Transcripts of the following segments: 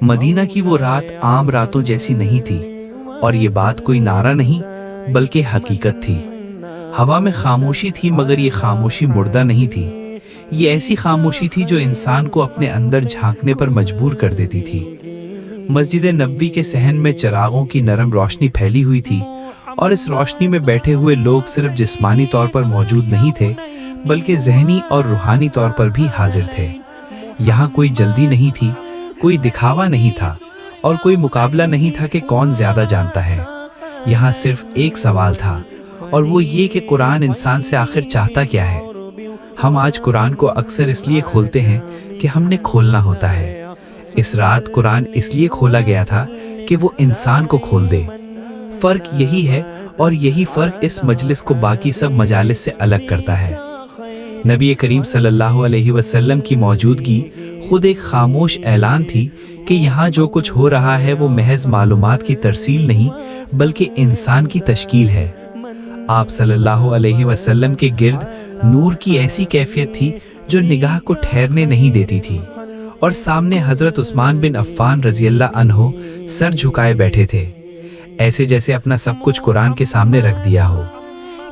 Medina की वो रात आम रातों जैसी नहीं थी, और ये बात कोई नारा नहीं बल्कि हकीकत थी। हवा में खामोशी थी, मगर ये खामोशी मुर्दा नहीं थी। ये ऐसी खामोशी थी जो इंसान को अपने अंदर झांकने पर मजबूर कर देती थी। मस्जिद नबवी के सहन में चिरागों की नरम रोशनी फैली हुई थी, और इस रोशनी में बैठे हुए लोग सिर्फ जिस्मानी तौर पर मौजूद नहीं थे बल्कि ज़हनी और रूहानी तौर पर भी हाजिर थे। यहाँ कोई जल्दी नहीं थी, कोई दिखावा नहीं था, और कोई मुकाबला नहीं था कि कौन ज्यादा जानता है। यहाँ सिर्फ एक सवाल था, और वो ये कि कुरान इंसान से आखिर चाहता क्या है। हम आज कुरान को अक्सर इसलिए खोलते हैं कि हमने खोलना होता है। इस रात कुरान इसलिए खोला गया था कि वो इंसान को खोल दे। फर्क यही है, और यही फर्क इस मजलिस को बाकी सब मजालिस से अलग करता है। नबी करीम सल्लल्लाहु अलैहि वसल्लम की मौजूदगी खुद एक खामोश ऐलान थी कि यहाँ जो कुछ हो रहा है वो महज मालूमात की तरसील नहीं बल्कि इंसान की तश्कील है। आप सल्लल्लाहु अलैहि वसल्लम के गिर्द नूर की ऐसी कैफियत थी जो निगाह को ठहरने नहीं देती थी, और सामने हजरत उस्मान बिन अफ़्फ़ान रज़ियल्लाहु अन्हु सर झुकाए बैठे थे, ऐसे जैसे अपना सब कुछ कुरान के सामने रख दिया हो।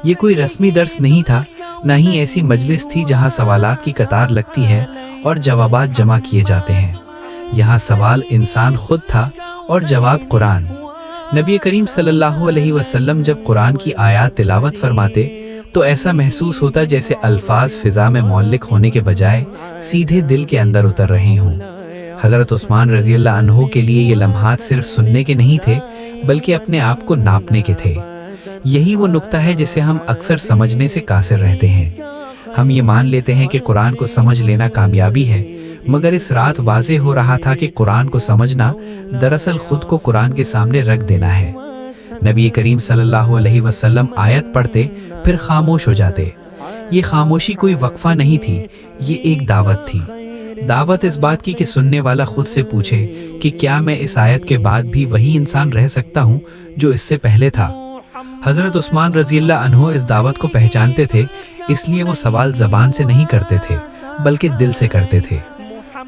ये कोई रस्मी दर्स नहीं था, न ही ऐसी मजलिस थी जहां सवालात की कतार लगती है और जवाबात जमा किए जाते हैं। यहाँ सवाल इंसान खुद था और जवाब कुरान। नबी करीम सल्लल्लाहु अलैहि वसल्लम जब कुरान की आयात तिलावत फरमाते तो ऐसा महसूस होता जैसे अल्फाज फिजा में मौलिक होने के बजाय सीधे दिल के अंदर उतर रहे हों। हजरत उस्मान रज़ियल्लाहु अन्हु के लिए ये लम्हात सिर्फ सुनने के नहीं थे बल्कि अपने आप को नापने के थे। यही वो नुक्ता है जिसे हम अक्सर समझने से कासिर रहते हैं। हम ये मान लेते हैं कि कुरान को समझ लेना कामयाबी है, मगर इस रात वाज़े हो रहा था कि कुरान को समझना दरअसल खुद को कुरान के सामने रख देना है। नबी करीम सल्लल्लाहु अलैहि वसल्लम आयत पढ़ते फिर खामोश हो जाते। ये खामोशी कोई वक्फा नहीं थी, ये एक दावत थी। दावत इस बात की कि सुनने वाला खुद से पूछे कि क्या मैं इस आयत के बाद भी वही इंसान रह सकता हूँ जो इससे पहले था। हजरत उस्मान रज़ियल्लाहु अन्हु इस दावत को पहचानते थे, इसलिए वो सवाल ज़बान से नहीं करते थे बल्कि दिल से करते थे।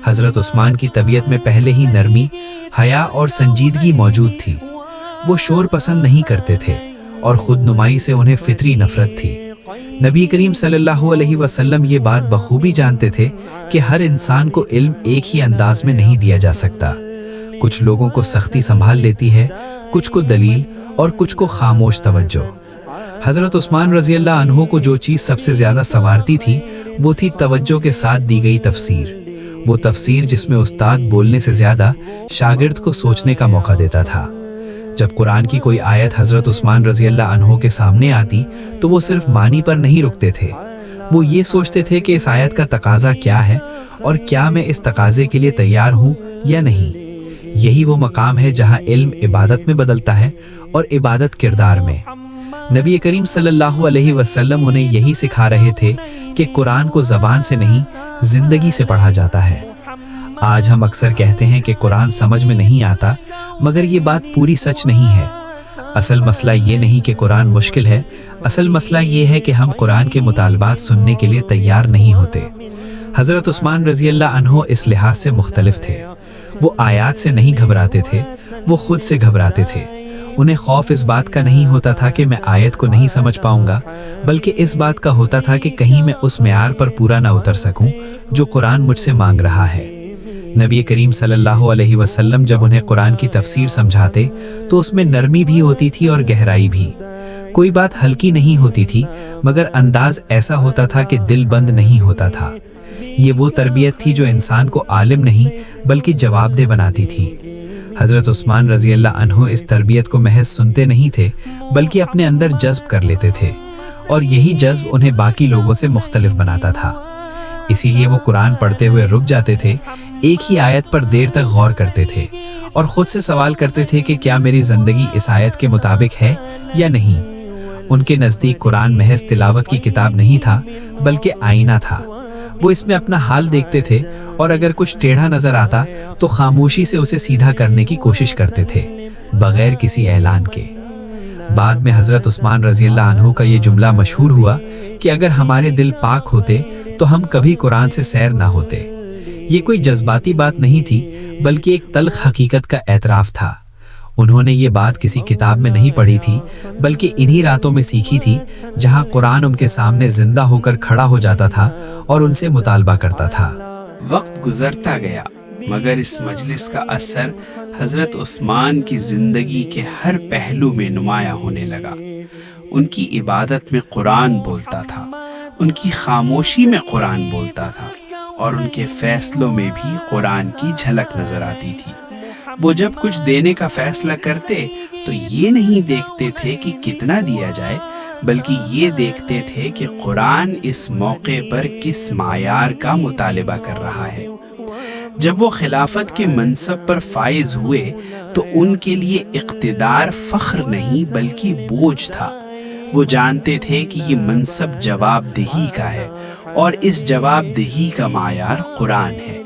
हजरत उस्मान की तबीयत में पहले ही नरमी, हया और संजीदगी मौजूद थी। वो शोर पसंद नहीं करते थे और खुद नुमाई से उन्हें फितरी नफरत थी। नबी करीम सल्लल्लाहु अलैहि वसल्लम ये बात बखूबी जानते थे कि हर इंसान को इल्म एक ही अंदाज में नहीं दिया जा सकता। कुछ लोगों को सख्ती संभाल लेती है, कुछ को दलील और कुछ को खामोश तवज्जो। हजरत उस्मान रज़ियल्लाहु अन्हु को जो चीज़ सबसे ज़्यादा संवारती थी वो थी तवज्जो के साथ दी गई तफसीर। वो तफसीर जिसमें उस्ताद बोलने से ज़्यादा शागिर्द को सोचने का मौका देता था। जब कुरान की कोई आयत हजरत उस्मान रज़ियल्लाहु अन्हु के सामने आती तो वो सिर्फ मानी पर नहीं रुकते थे। वो ये सोचते थे कि इस आयत का तकाजा क्या है और क्या मैं इस तकाजे के लिए तैयार हूँ या नहीं। यही वो मकाम है जहाँ इल्म इबादत में बदलता है और इबादत किरदार में। नबी करीम सल्लल्लाहु अलैहि वसल्लम उन्हें यही सिखा रहे थे कि कुरान को ज़बान से नहीं जिंदगी से पढ़ा जाता है। आज हम अक्सर कहते हैं कि कुरान समझ में नहीं आता, मगर ये बात पूरी सच नहीं है। असल मसला ये नहीं कि कुरान मुश्किल है, असल मसला ये है कि हम कुरान के मुतालबात सुनने के लिए तैयार नहीं होते। हजरत उस्मान रज़ियल्लाहु अन्हु इस लिहाज से मुख्तलिफ थे। वो आयात से नहीं घबराते थे, वो खुद से घबराते थे। उन्हें खौफ इस बात का नहीं होता था कि मैं आयत को नहीं समझ पाऊंगा, बल्कि इस बात का होता था कि कहीं मैं उस मेयार पर पूरा ना उतर सकूं जो कुरान मुझसे मांग रहा है। नबी करीम सल्लल्लाहु अलैहि वसल्लम जब उन्हें कुरान की तफसीर समझाते तो उसमें नरमी भी होती थी और गहराई भी। कोई बात हल्की नहीं होती थी, मगर अंदाज ऐसा होता था कि दिल बंद नहीं होता था। ये वो तरबियत थी जो इंसान को आलिम नहीं बल्कि जवाबदेह बनाती थी। हजरत उस्मान रज़ियल्लाहु अन्हु इस तरबियत को महज सुनते नहीं थे बल्कि अपने अंदर जज्ब कर लेते थे, और यही जज्ब उन्हें बाकी लोगों से मुख्तलिफ बनाता था। इसीलिए वो कुरान पढ़ते हुए रुक जाते थे, एक ही आयत पर देर तक गौर करते थे और खुद से सवाल करते थे कि क्या मेरी जिंदगी इस आयत के मुताबिक है या नहीं। उनके नज़दीक कुरान महज तिलावत की किताब नहीं था बल्कि आईना था। वो इसमें अपना हाल देखते थे और अगर कुछ टेढ़ा नजर आता तो खामोशी से उसे सीधा करने की कोशिश करते थे, बगैर किसी ऐलान के। बाद में हजरत उस्मान रज़ियल्लाहु अन्हु का ये जुमला मशहूर हुआ कि अगर हमारे दिल पाक होते तो हम कभी कुरान से सैर ना होते। یہ کوئی جذباتی بات نہیں تھی بلکہ ایک تلخ حقیقت کا اعتراف تھا۔ انہوں نے یہ بات کسی کتاب میں نہیں پڑھی تھی بلکہ انہی راتوں میں سیکھی تھی جہاں قرآن ان کے سامنے زندہ ہو کر کھڑا ہو جاتا تھا اور ان سے مطالبہ کرتا تھا۔ وقت گزرتا گیا مگر اس مجلس کا اثر حضرت عثمان کی زندگی کے ہر پہلو میں نمایاں ہونے لگا۔ ان کی عبادت میں قرآن بولتا تھا، ان کی خاموشی میں قرآن بولتا تھا، اور ان کے فیصلوں میں بھی قرآن کی جھلک نظر آتی تھی۔ وہ جب کچھ دینے کا فیصلہ کرتے تو یہ نہیں دیکھتے تھے کہ کتنا دیا جائے، بلکہ یہ دیکھتے تھے کہ قرآن اس موقع پر کس معیار کا مطالبہ کر رہا ہے۔ جب وہ خلافت کے منصب پر فائز ہوئے تو ان کے لیے اقتدار فخر نہیں بلکہ بوجھ تھا۔ وہ جانتے تھے کہ یہ منصب جواب دہی کا ہے، اور اس جواب دہی کا معیار قرآن ہے۔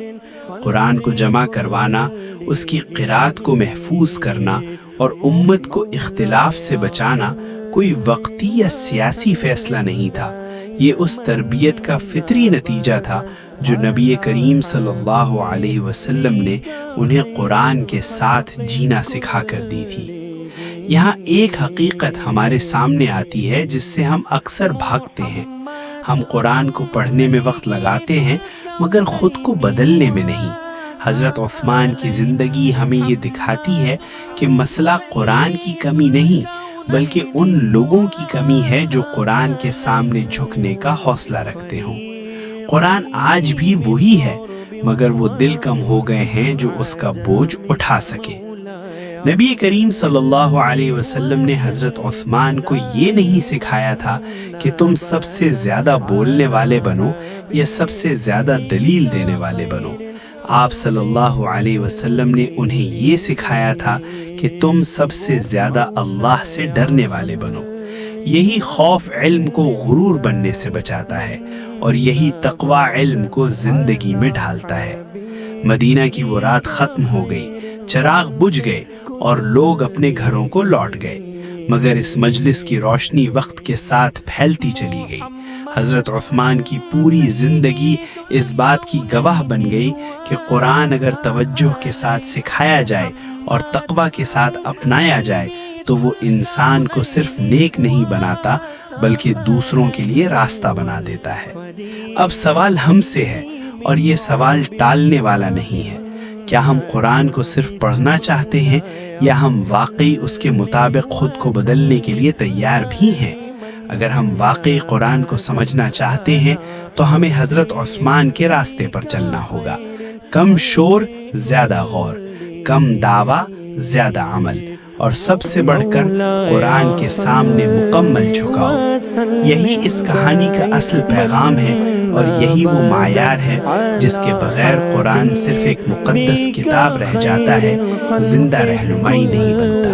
قرآن کو جمع کروانا، اس کی قرات کو محفوظ کرنا اور امت کو اختلاف سے بچانا کوئی وقتی یا سیاسی فیصلہ نہیں تھا، یہ اس تربیت کا فطری نتیجہ تھا جو نبی کریم صلی اللہ علیہ وسلم نے انہیں قرآن کے ساتھ جینا سکھا کر دی تھی۔ یہاں ایک حقیقت ہمارے سامنے آتی ہے جس سے ہم اکثر بھاگتے ہیں۔ ہم قرآن کو پڑھنے میں وقت لگاتے ہیں مگر خود کو بدلنے میں نہیں۔ حضرت عثمان کی زندگی ہمیں یہ دکھاتی ہے کہ مسئلہ قرآن کی کمی نہیں بلکہ ان لوگوں کی کمی ہے جو قرآن کے سامنے جھکنے کا حوصلہ رکھتے ہوں۔ قرآن آج بھی وہی ہے مگر وہ دل کم ہو گئے ہیں جو اس کا بوجھ اٹھا سکے۔ نبی کریم صلی اللہ علیہ وسلم نے حضرت عثمان کو یہ نہیں سکھایا تھا کہ تم سب سے زیادہ بولنے والے بنو یا سب سے زیادہ دلیل دینے والے بنو۔ آپ صلی اللہ علیہ وسلم نے انہیں یہ سکھایا تھا کہ تم سب سے زیادہ اللہ سے ڈرنے والے بنو۔ یہی خوف علم کو غرور بننے سے بچاتا ہے اور یہی تقوی علم کو زندگی میں ڈھالتا ہے۔ مدینہ کی وہ رات ختم ہو گئی، چراغ بجھ گئے اور لوگ اپنے گھروں کو لوٹ گئے، مگر اس مجلس کی روشنی وقت کے ساتھ پھیلتی چلی گئی۔ حضرت عثمان کی پوری زندگی اس بات کی گواہ بن گئی کہ قرآن اگر توجہ کے ساتھ سکھایا جائے اور تقوی کے ساتھ اپنایا جائے تو وہ انسان کو صرف نیک نہیں بناتا بلکہ دوسروں کے لیے راستہ بنا دیتا ہے۔ اب سوال ہم سے ہے اور یہ سوال ٹالنے والا نہیں ہے۔ کیا ہم قرآن کو صرف پڑھنا چاہتے ہیں یا ہم واقعی اس کے مطابق خود کو بدلنے کے لیے تیار بھی ہیں؟ اگر ہم واقعی قرآن کو سمجھنا چاہتے ہیں تو ہمیں حضرت عثمان کے راستے پر چلنا ہوگا۔ کم شور، زیادہ غور، کم دعویٰ، زیادہ عمل، اور سب سے بڑھ کر قرآن کے سامنے مکمل جھکاؤ۔ یہی اس کہانی کا اصل پیغام ہے اور یہی وہ معیار ہے جس کے بغیر قرآن صرف ایک مقدس کتاب رہ جاتا ہے، زندہ رہنمائی نہیں بنتا۔